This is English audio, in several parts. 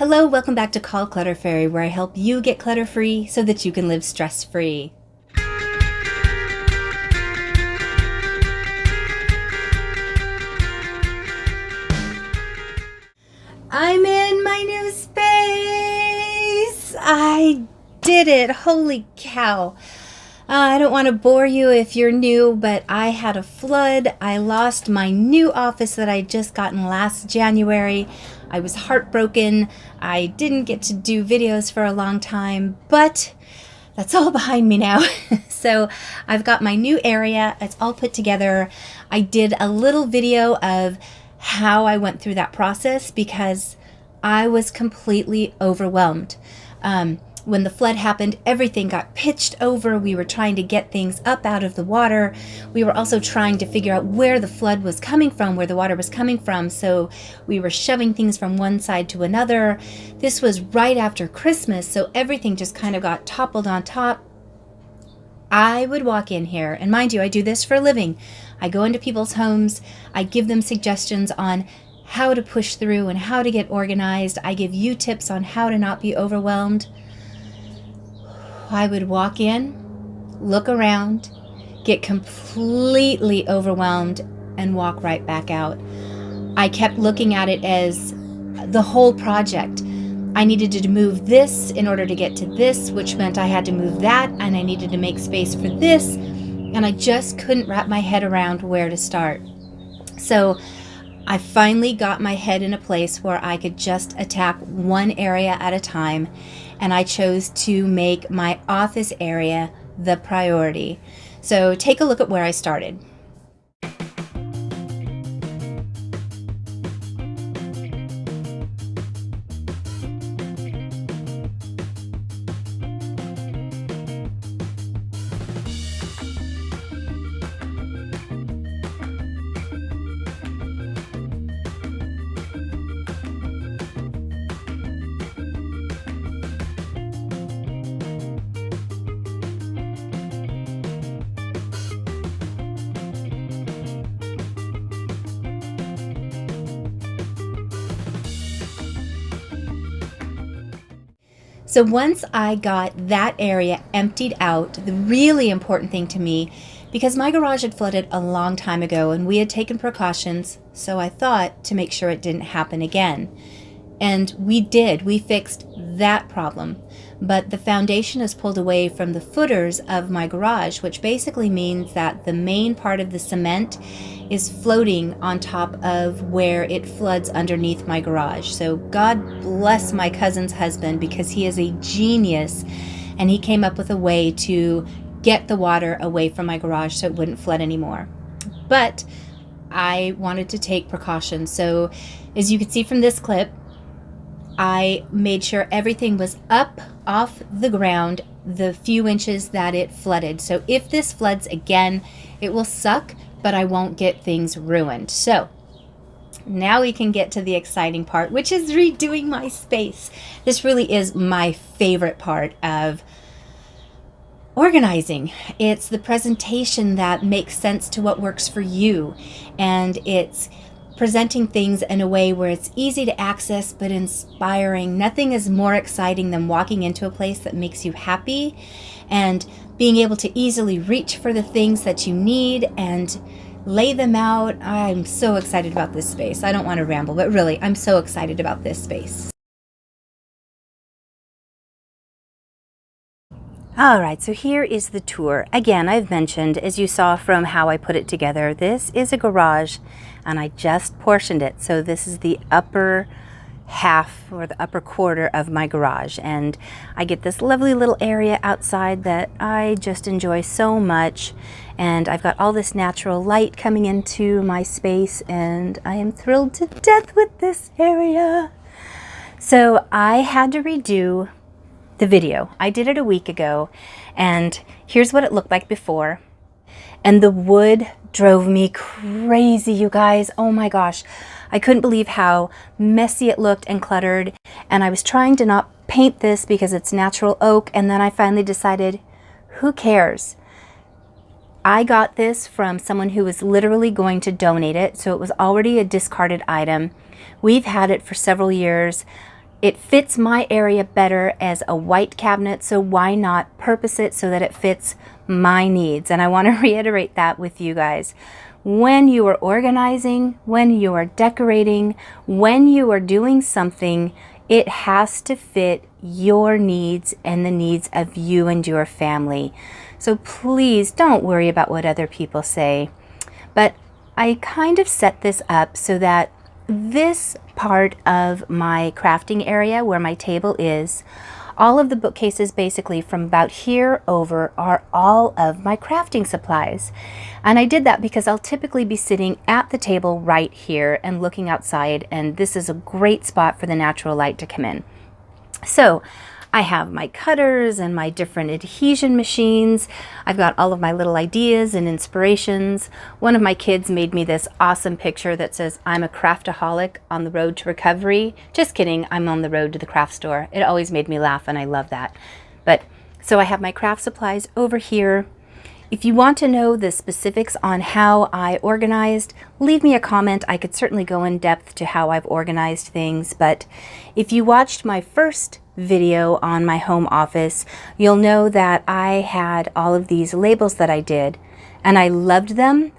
Hello, welcome back to Call Clutter Fairy, where I help you get clutter free so that you can live stress free. I'm in my new space! I did it! Holy cow! I don't want to bore you if you're new, but I had a flood. I lost my new office that I'd just gotten last January. I was heartbroken. I didn't get to do videos for a long time, but that's all behind me now. So I've got my new area. It's all put together. I did a little video of how I went through that process because I was completely overwhelmed. When the flood happened, everything got pitched over. We were trying to get things up out of the water. We were also trying to figure out where the flood was coming from, where the water was coming from. So we were shoving things from one side to another. This was right after Christmas, so everything just kind of got toppled on top. I would walk in here, and mind you, I do this for a living. I go into people's homes. I give them suggestions on how to push through and how to get organized. I give you tips on how to not be overwhelmed. I would walk in, look around, get completely overwhelmed, and walk right back out. I kept looking at it as the whole project. I needed to move this in order to get to this, which meant I had to move that, and I needed to make space for this, and I just couldn't wrap my head around where to start. So I finally got my head in a place where I could just attack one area at a time, and I chose to make my office area the priority. So take a look at where I started. So once I got that area emptied out, the really important thing to me, because my garage had flooded a long time ago and we had taken precautions, so I thought to make sure it didn't happen again. And we did. We fixed that problem. But the foundation is pulled away from the footers of my garage, which basically means that the main part of the cement is floating on top of where it floods underneath my garage. So God bless my cousin's husband, because he is a genius and he came up with a way to get the water away from my garage so it wouldn't flood anymore. But I wanted to take precautions. So as you can see from this clip, I made sure everything was up off the ground the few inches that it flooded. So if this floods again, it will suck, but I won't get things ruined. So now we can get to the exciting part, which is redoing my space. This really is my favorite part of organizing. It's the presentation that makes sense to what works for you, and it's presenting things in a way where it's easy to access but inspiring. Nothing is more exciting than walking into a place that makes you happy and being able to easily reach for the things that you need and lay them out. I'm so excited about this space. I don't want to ramble, but really, I'm so excited about this space. Alright, so here is the tour. Again, I've mentioned, as you saw from how I put it together, this is a garage and I just portioned it. So this is the upper half or the upper quarter of my garage, and I get this lovely little area outside that I just enjoy so much, and I've got all this natural light coming into my space and I am thrilled to death with this area. So I had to redo the video. I did it a week ago, and here's what it looked like before. And the wood drove me crazy, you guys. Oh my gosh. I couldn't believe how messy it looked and cluttered. And I was trying to not paint this because it's natural oak. And then I finally decided, who cares? I got this from someone who was literally going to donate it. So it was already a discarded item. We've had it for several years. It fits my area better as a white cabinet, so why not purpose it so that it fits my needs? And I want to reiterate that with you guys. When you are organizing, when you are decorating, when you are doing something, it has to fit your needs and the needs of you and your family. So please don't worry about what other people say. But I kind of set this up so that this part of my crafting area where my table is, all of the bookcases basically from about here over are all of my crafting supplies. And I did that because I'll typically be sitting at the table right here and looking outside, and this is a great spot for the natural light to come in. So I have my cutters and my different adhesion machines. I've got all of my little ideas and inspirations. One of my kids made me this awesome picture that says, "I'm a craftaholic on the road to recovery." Just kidding, I'm on the road to the craft store. It always made me laugh and I love that. But so I have my craft supplies over here. If you want to know the specifics on how I organized, leave me a comment. I could certainly go in depth to how I've organized things, but if you watched my first video on my home office, you'll know that I had all of these labels that I did, and I loved them,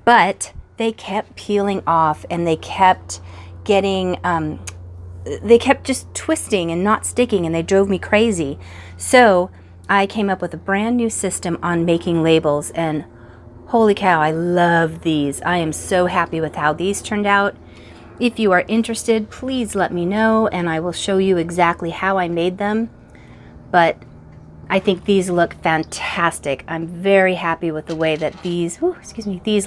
but they kept peeling off and they kept getting, they kept just twisting and not sticking, and they drove me crazy. So I came up with a brand new system on making labels, and holy cow, I love these. I am so happy with how these turned out. If you are interested, please let me know and I will show you exactly how I made them. But I think these look fantastic. I'm very happy with the way that these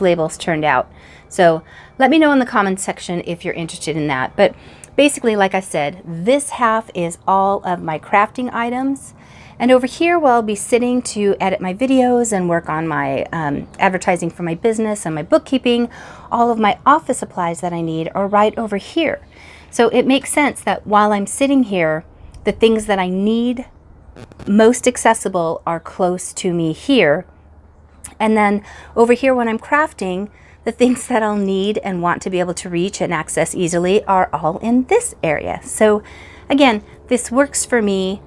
labels turned out. So let me know in the comments section if you're interested in that. But basically, like I said, this half is all of my crafting items. And over here, where I'll be sitting to edit my videos and work on my advertising for my business and my bookkeeping, all of my office supplies that I need are right over here. So it makes sense that while I'm sitting here, the things that I need most accessible are close to me here. And then over here when I'm crafting, the things that I'll need and want to be able to reach and access easily are all in this area. So again, this works for me.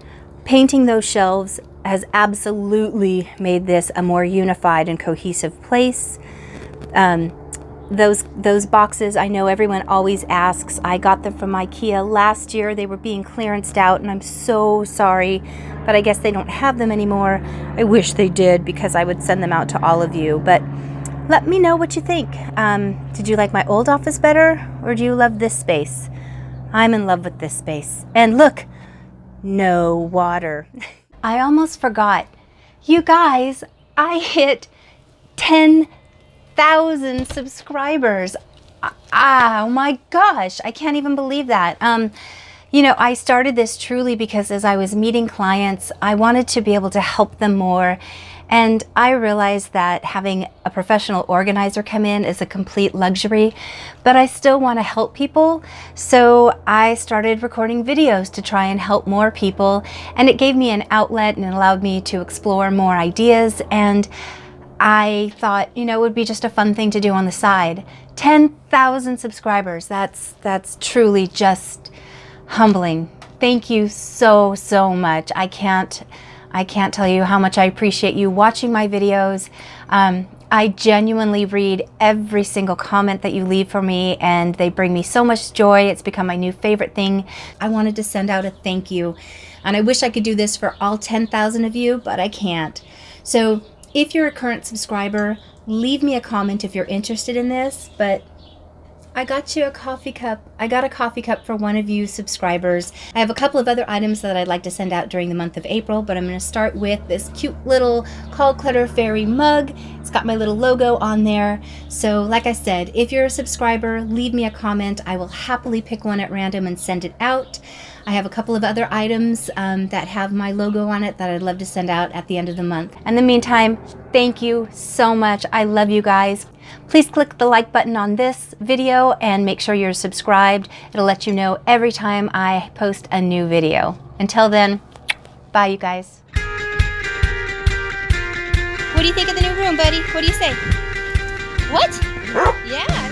Painting those shelves has absolutely made this a more unified and cohesive place. Those boxes, I know everyone always asks. I got them from IKEA last year. They were being clearanced out, and I'm so sorry, but I guess they don't have them anymore. I wish they did, because I would send them out to all of you. But let me know what you think. Did you like my old office better, or do you love this space? I'm in love with this space. And look, no water. I almost forgot. You guys, I hit 10,000 subscribers. Oh my gosh, I can't even believe that. You know, I started this truly because as I was meeting clients, I wanted to be able to help them more. And I realized that having a professional organizer come in is a complete luxury, but I still want to help people. So I started recording videos to try and help more people. And it gave me an outlet and it allowed me to explore more ideas. And I thought, you know, it would be just a fun thing to do on the side. 10,000 subscribers. That's truly just humbling. Thank you so, so much. I can't tell you how much I appreciate you watching my videos. I genuinely read every single comment that you leave for me, and they bring me so much joy. It's become my new favorite thing. I wanted to send out a thank you, and I wish I could do this for all 10,000 of you, but I can't. So if you're a current subscriber, leave me a comment if you're interested in this, but I got you a coffee cup. I got a coffee cup for one of you subscribers. I have a couple of other items that I'd like to send out during the month of April, but I'm going to start with this cute little called Clutter Fairy mug. It's got my little logo on there. So like I said, if you're a subscriber, leave me a comment. I will happily pick one at random and send it out. I have a couple of other items that have my logo on it that I'd love to send out at the end of the month. In the meantime, thank you so much. I love you guys. Please click the like button on this video and make sure you're subscribed. It'll let you know every time I post a new video. Until then, bye you guys. What do you think of the new room, buddy? What do you say? What? Yeah.